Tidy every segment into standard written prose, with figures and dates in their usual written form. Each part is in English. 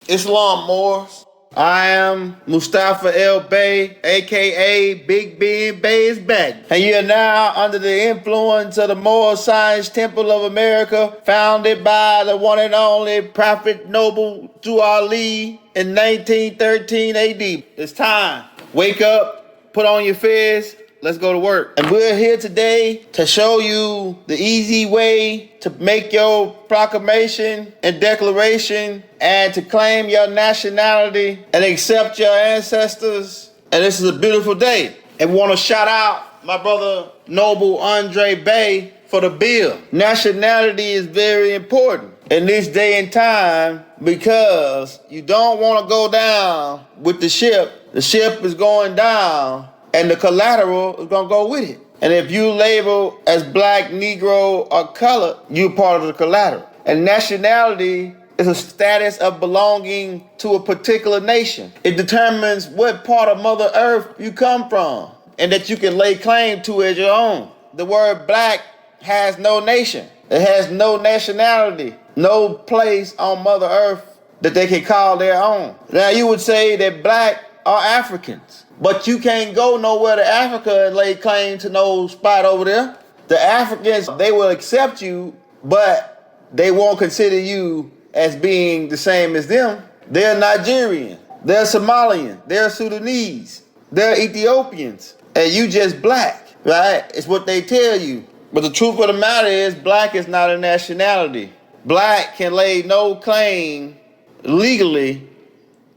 Islam Moors. I am Mustafa El Bey, aka Big Ben Bey is back. And you are now under the influence of the Moor Science Temple of America, founded by the one and only Prophet Noble to Ali in 1913 AD. It's time. Wake up, put on your fez, let's go to work. And we're here today to show you the easy way to make your proclamation and declaration and to claim your nationality and accept your ancestors. And this is a beautiful day. And we want to shout out my brother Noble Andre Bey for the bill. Nationality is very important in this day and time because you don't want to go down with the ship. The ship is going down and the collateral is gonna go with it. And if you label as black, Negro, or colored, you're part of the collateral. And nationality is a status of belonging to a particular nation. It determines what part of Mother Earth you come from and that you can lay claim to as your own. The word black has no nation. It has no nationality, no place on Mother Earth that they can call their own. Now you would say that black are Africans. But you can't go nowhere to Africa and lay claim to no spot over there. The Africans, they will accept you, but they won't consider you as being the same as them. They're Nigerian, they're Somalian, they're Sudanese, they're Ethiopians, and you just black, right? It's what they tell you. But the truth of the matter is, black is not a nationality. Black can lay no claim legally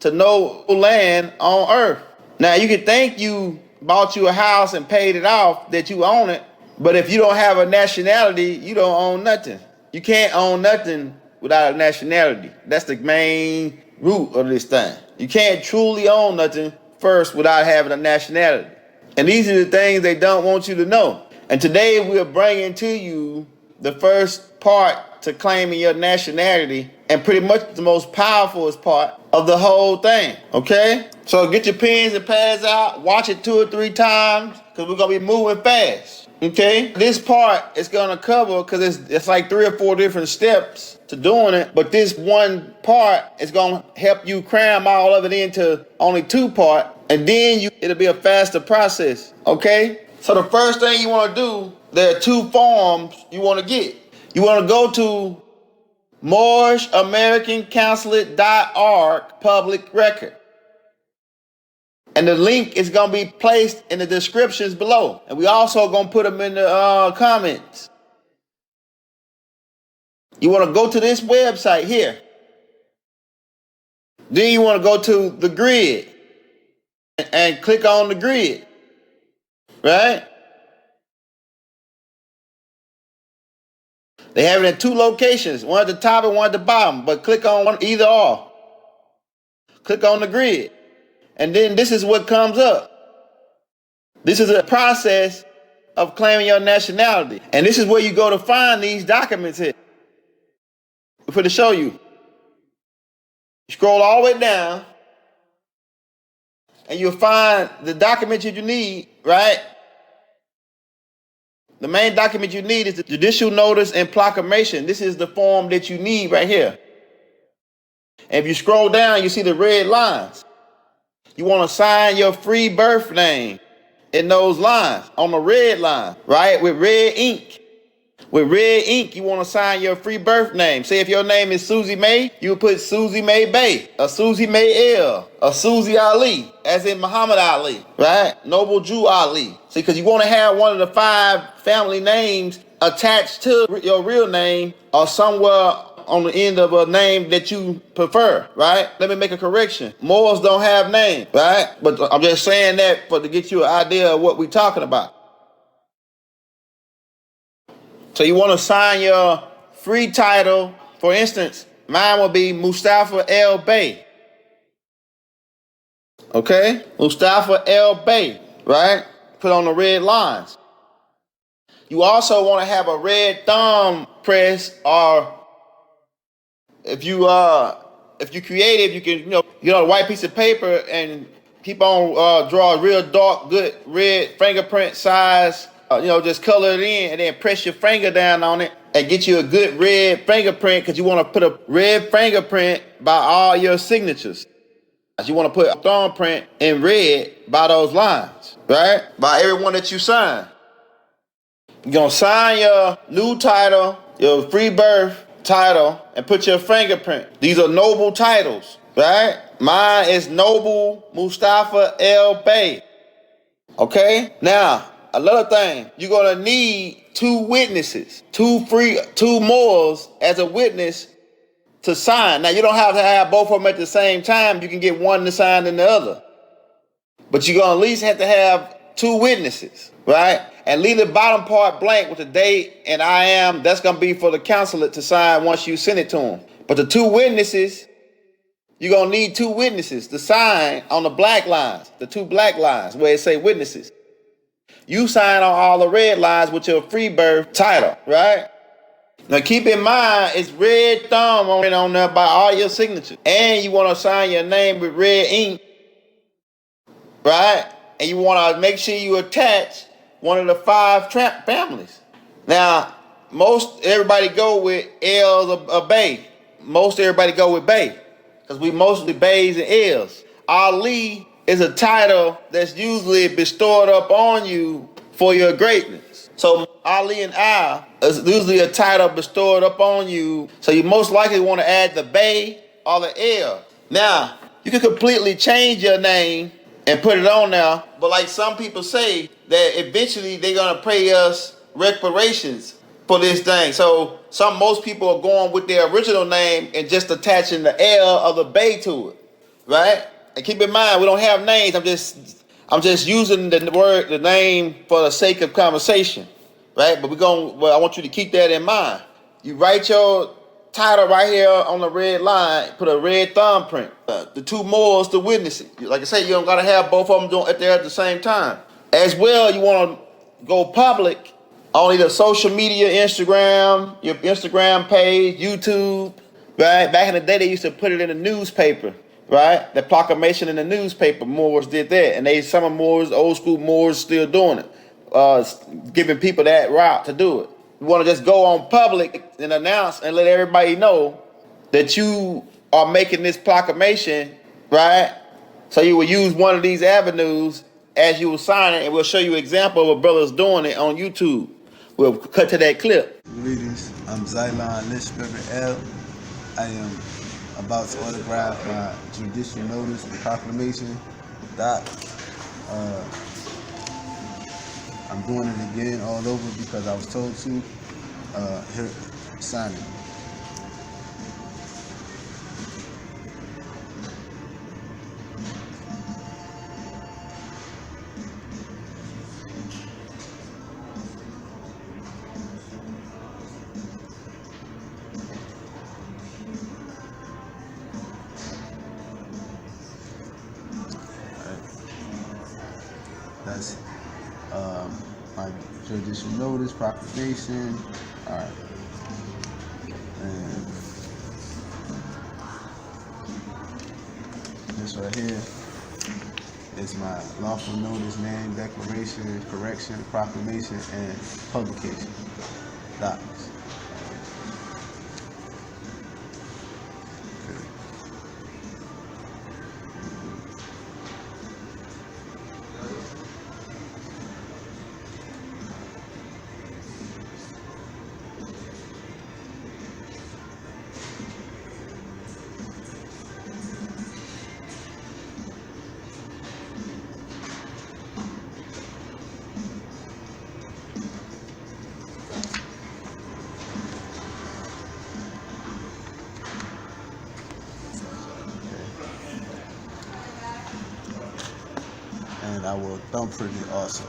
to no land on earth. Now, you can think you bought you a house and paid it off, that you own it, but if you don't have a nationality, you don't own nothing. You can't own nothing without a nationality. That's the main root of this thing. You can't truly own nothing first without having a nationality. And these are the things they don't want you to know. And today we're bringing to you the first part to claiming your nationality and pretty much the most powerful part of the whole thing, okay? So get your pens and pads out, watch it 2 or 3 times, because we're gonna be moving fast, okay? This part is gonna cover, because it's like 3 or 4 different steps to doing it, but this one part is gonna help you cram all of it into only 2 parts, and then it'll be a faster process, okay? So the first thing you wanna do, there are 2 forms you wanna get. You wanna go to MooreAmericanConsulate.org public record. And the link is gonna be placed in the descriptions below. And we also gonna put them in the comments. You wanna go to this website here. Then you wanna go to the grid and click on the grid, right? They have it in 2 locations, one at the top and one at the bottom, but click on one, either or. Click on the grid. And then this is what comes up. This is a process of claiming your nationality. And this is where you go to find these documents here. We're going to show you. You scroll all the way down and you'll find the document that you need, right? The main document you need is the judicial notice and proclamation. This is the form that you need right here. And if you scroll down, you see the red lines. You want to sign your free birth name in those lines, on the red line, right? With red ink. With red ink, you want to sign your free birth name. Say if your name is Susie May, you would put Susie May Bey, or Susie May L, or Susie Ali, as in Muhammad Ali, right? Noble Jew Ali. See, because you want to have one of the 5 family names attached to your real name or somewhere on the end of a name that you prefer, right? Let me make a correction. Moors don't have names, right? But I'm just saying that to get you an idea of what we're talking about. So you want to sign your free title. For instance, mine will be Mustafa El Bey. Okay? Mustafa El Bey, right? Put on the red lines. You also want to have a red thumb press, or if you creative, you can get on a white piece of paper and keep on draw a real dark, good red fingerprint size. Just color it in and then press your finger down on it and get you a good red fingerprint because you want to put a red fingerprint by all your signatures. You want to put a thumbprint in red by those lines, right? By everyone that you sign. You're going to sign your new title, your free birth title, and put your fingerprint. These are noble titles, right? Mine is Noble Mustafa L. Bey. Okay? Now, another thing, you're going to need 2 witnesses, 2 Moors as a witness to sign. Now, you don't have to have both of them at the same time. You can get one to sign and the other. But you're going to at least have to have 2 witnesses, right? And leave the bottom part blank with the date and I am. That's going to be for the consulate to sign once you send it to them. But the 2 witnesses, you're going to need 2 witnesses to sign on the black lines, the 2 black lines where it say witnesses. You sign on all the red lines with your free birth title, right? Now keep in mind, it's red thumb on there by all your signatures. And you want to sign your name with red ink, right? And you want to make sure you attach one of the 5 Tramp families. Now, most everybody go with L's or Bay. Most everybody go with Bay because we mostly Bays and L's. Ali is a title that's usually bestowed up on you for your greatness. So Ali and I is usually a title bestowed up on you. So you most likely want to add the Bay or the L. Now, you can completely change your name and put it on there. But like some people say, that eventually they're going to pay us reparations for this thing. So most people are going with their original name and just attaching the L or the Bay to it, right? And keep in mind, we don't have names. I'm just using the name for the sake of conversation, right? But I want you to keep that in mind. You write your title right here on the red line, put a red thumbprint. The 2 Moors to witness it. Like I say, you don't gotta have both of them doing it there at the same time. As well, you want to go public on either social media, Instagram, your Instagram page, YouTube, right? Back in the day, they used to put it in the newspaper, right? The proclamation in the newspaper, Moors did that. And some of Moors, old school Moors, still doing it, giving people that route to do it. You want to just go on public and announce and let everybody know that you are making this proclamation, right? So you will use one of these avenues as you will sign it, and we'll show you an example of a brother's doing it on YouTube. We'll cut to that clip. Greetings, I'm Xylon Lishriver L. I am about to autograph my judicial notice, the proclamation, doc. I'm doing it again all over because I was told to. Here, sign it. That's my judicial notice, proclamation. All right. And this right here is my lawful notice, name, declaration, correction, proclamation, and publication. Docs. And I will thumbprint it also.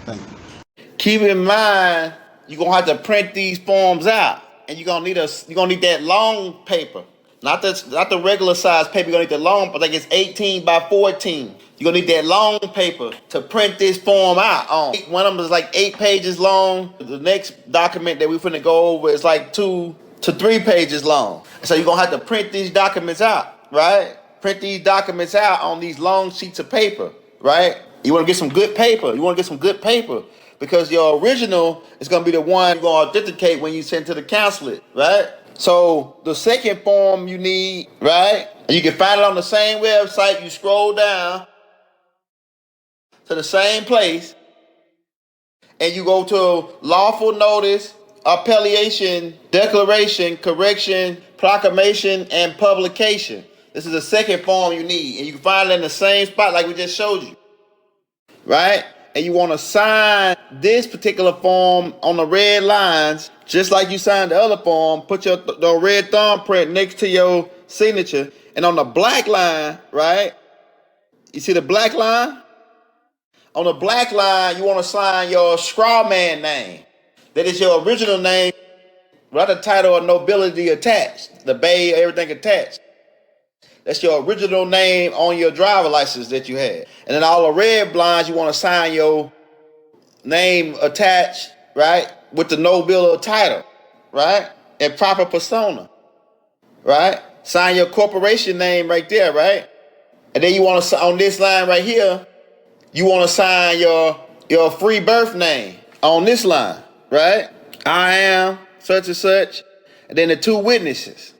Thank you. Keep in mind, you're gonna have to print these forms out, and you're gonna need that long paper, not the regular size paper. You're gonna need the long, but like it's 18 by 14. You're gonna need that long paper to print this form out on. One of them is like 8 pages long. The next document that we're finna go over is like 2 to 3 pages long. So you're gonna have to print these documents out, right? Print these documents out on these long sheets of paper, right? You want to get some good paper. because your original is going to be the one you're going to authenticate when you send to the consulate, right? So the second form you need, right? And you can find it on the same website. You scroll down to the same place and you go to lawful notice, appellation, declaration, correction, proclamation, and publication. This is the second form you need. And you can find it in the same spot like we just showed you, right? And you want to sign this particular form on the red lines, just like you signed the other form. Put the red thumbprint next to your signature. And on the black line, right? You see the black line? On the black line, you want to sign your straw man name. That is your original name, without the title of nobility attached, the bay, everything attached. That's your original name on your driver license that you had. And then all the red blinds, you want to sign your name attached, right, with the nobility title, right, and proper persona, right? Sign your corporation name right there, right? And then you want to, on this line right here, you want to sign your free birth name on this line, right? I am such and such. And then the two witnesses.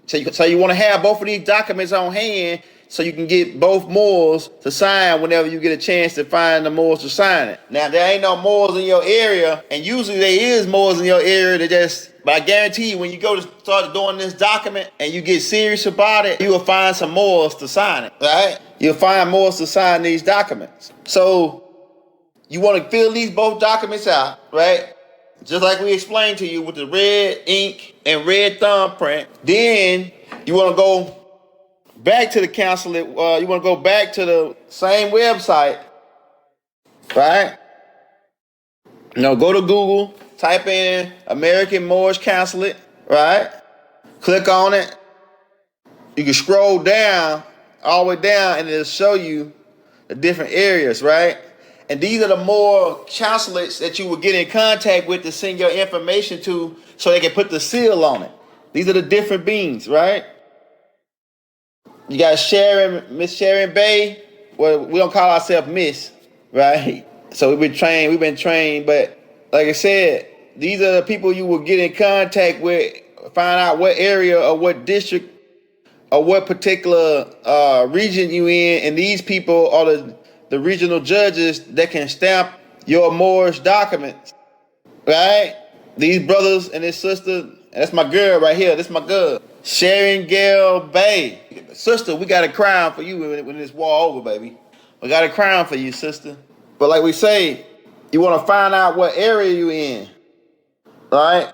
So you want to have both of these documents on hand so you can get both Moors to sign whenever you get a chance to find the Moors to sign it. Now, there ain't no Moors in your area, and usually there is Moors in your area but I guarantee you, when you go to start doing this document and you get serious about it, you will find some Moors to sign it, right? You'll find Moors to sign these documents. So you want to fill these both documents out, right? Just like we explained to you with the red ink and red thumbprint. Then you want to go back to the consulate. You want to go back to the same website, right? Go to Google, type in American Moorish Consulate, right? Click on it. You can scroll down, all the way down, and it'll show you the different areas, right? And these are the more consulates that you will get in contact with to send your information to so they can put the seal on it. These are the different beans, right? You got Miss Sharon Bay. Well, we don't call ourselves Miss, right? So we've been trained, but like I said, these are the people you will get in contact with, find out what area or what district or what particular region you in, and these people are the regional judges that can stamp your Moorish documents, right? These brothers and this sister, and that's my girl right here. This my girl, Sharon Gale Bay. Sister, we got a crown for you when this war over, baby. We got a crown for you, sister. But like we say, you want to find out what area you in, right?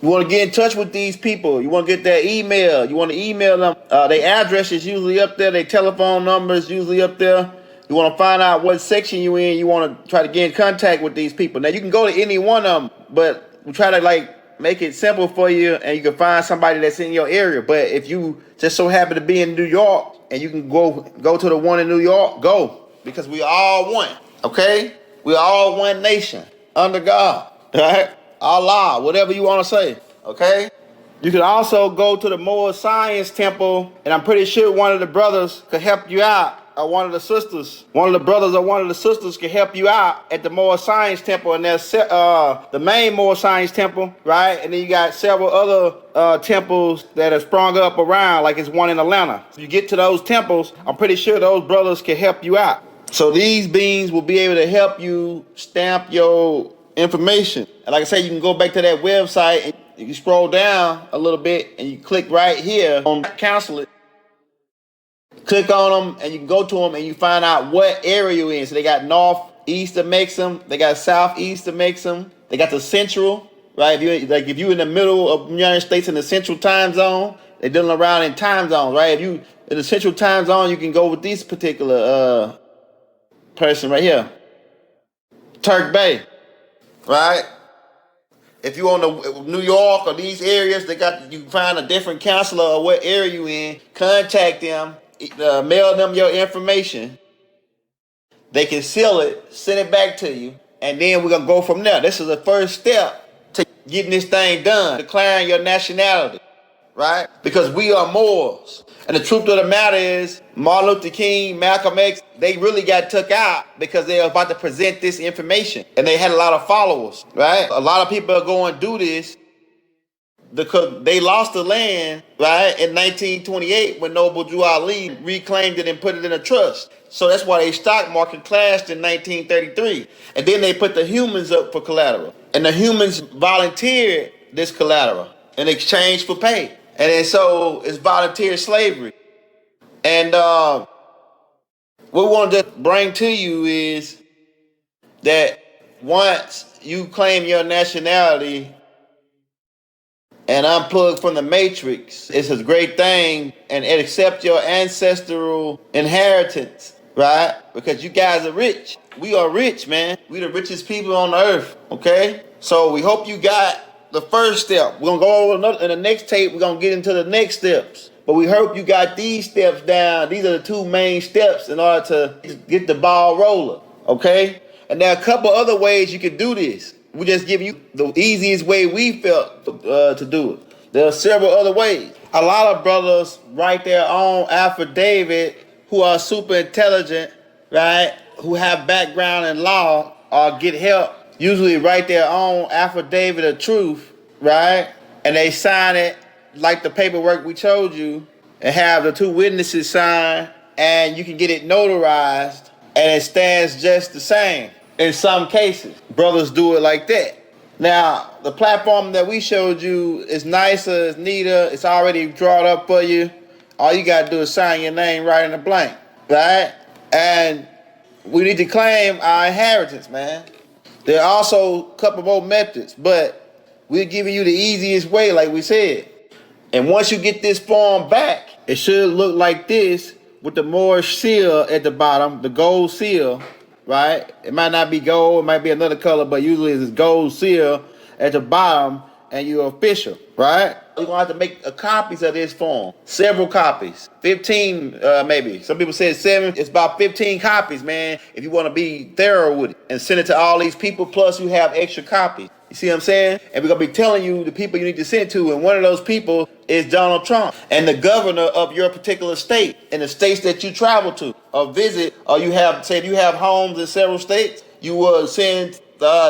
You want to get in touch with these people. You want to get their email. You want to email them. Their address is usually up there. Their telephone number is usually up there. You want to find out what section you in. You want to try to get in contact with these people. Now, you can go to any one of them, but we try to make it simple for you, and you can find somebody that's in your area. But if you just so happen to be in New York and you can go to the one in New York, go. Because we all one, okay? We all one nation under God, right? Allah, whatever you want to say, okay? You can also go to the Moor Science Temple, and I'm pretty sure one of the brothers could help you out, or one of the sisters. One of the brothers or one of the sisters can help you out at the Moor Science Temple, and that's the main Moor Science Temple, right? And then you got several other temples that have sprung up around, like it's one in Atlanta. If you get to those temples, I'm pretty sure those brothers can help you out. So these beings will be able to help you stamp your information. And like I said, you can go back to that website and you can scroll down a little bit and you click right here on consulate. Click on them and you can go to them and you find out what area you're in. So they got northeast that makes them. They got southeast that makes them. They got the central, right? If you're in the middle of the United States in the central time zone, they're dealing around in time zones, right? If you in the central time zone, you can go with this particular person right here, Turk Bay, right? If you on the New York or these areas, you can find a different counselor or what area you in. Contact them, mail them your information. They can seal it, send it back to you, and then we're gonna go from there. This is the first step to getting this thing done, declaring your nationality, right? Because we are Moors. And the truth of the matter is, Martin Luther King, Malcolm X, they really got took out because they were about to present this information. And they had a lot of followers, right? A lot of people are going to do this because they lost the land, right, in 1928 when Noble Drew Ali reclaimed it and put it in a trust. So that's why they stock market crashed in 1933. And then they put the humans up for collateral. And the humans volunteered this collateral in exchange for pay. And then so it's volunteer slavery. And what we want to bring to you is that once you claim your nationality and unplug from the matrix, it's a great thing, and accept your ancestral inheritance, right? Because you guys are rich. We are rich, man. We the richest people on earth, okay? So we hope you got the first step. We're gonna go over in the next tape, we're gonna get into the next steps. But we hope you got these steps down. These are the two main steps in order to get the ball rolling, okay? And there are a couple other ways you could do this. We just give you the easiest way we felt to do it. There are several other ways. A lot of brothers write their own affidavit who are super intelligent, right? Who have background in law or get help. Usually write their own affidavit of truth, right? And they sign it like the paperwork we showed you and have the two witnesses sign, and you can get it notarized and it stands just the same. In some cases, brothers do it like that. Now, the platform that we showed you is nicer, it's neater, it's already drawn up for you. All you gotta do is sign your name right in the blank, right? And we need to claim our inheritance, man. There are also a couple more methods, but we're giving you the easiest way, like we said. And once you get this form back, it should look like this with the Moorish seal at the bottom, the gold seal, right? It might not be gold, it might be another color, but usually it's gold seal at the bottom, and you're official, right? You're gonna have to make copies of this form. Several copies. 15 maybe. Some people said 7. It's about 15 copies, man, if you want to be thorough with it. And send it to all these people, plus you have extra copies. You see what I'm saying? And we're going to be telling you the people you need to send to, and one of those people is Donald Trump and the governor of your particular state and the states that you travel to or visit, or you have, say if you have homes in several states, you will send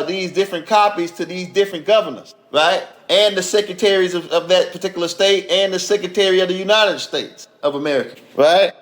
these different copies to these different governors, right? And the secretaries of that particular state and the secretary of the United States of America, right?